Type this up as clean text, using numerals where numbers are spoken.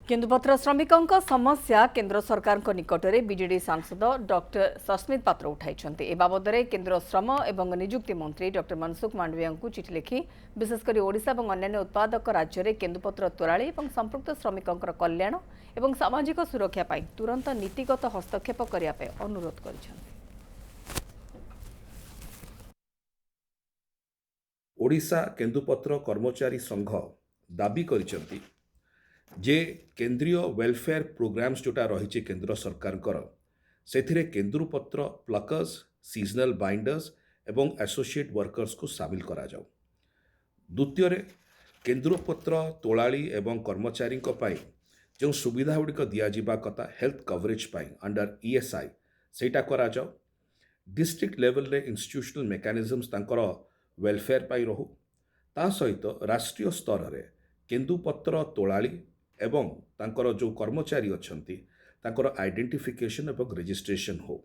केन्दुपत्र श्रमिकों समस्या केन्द्र सरकार निकटରେ बीजेडी सांसद डॉक्टर सस्मित पात्र उठाई ए बाबद केन्द्र श्रम एवं निजुक्ति मंत्री डॉक्टर मनसुख मांडविया को चिठी लिखि विशेषकर ओडिशा और अन्य उत्पादक राज्य में केन्दुपत्र तोलाड़ी और संपृक्त श्रमिकों कल्याण और सामाजिक सुरक्षा पर तुरंत नीतिगत हस्तक्षेप करने अनुरोध कर ओडिशा केन्दुपत्र कर्मचारी संघ दाबी करिसेंती जे केंद्रीय वेलफेयर प्रोग्राम्स जोटा रही केंद्र सरकार से केन्दुपत्र प्लकर्स सीजनल बाइंडर्स एवं एसोसिएट वर्कर्स को सामिल करा जाऊ। द्वितीय केन्दुपत्र तोलाड़ी एवं कर्मचारी जो सुविधा गुड़िक दिज्वा कथा health coverage pi under ESI सेटा करा जाऊ। डिस्ट्रिक्ट लेवल रे इंस्टीट्यूशनल मेकानिजम्स तांकर वेलफेयर पाई रहू। ता सहित राष्ट्रीय स्तर रे केन्दुपत्र तोलाड़ी एवं तांकर जो कर्मचारी अछंती तांकर आइडेंटिफिकेशन एवं रजिस्ट्रेशन हो।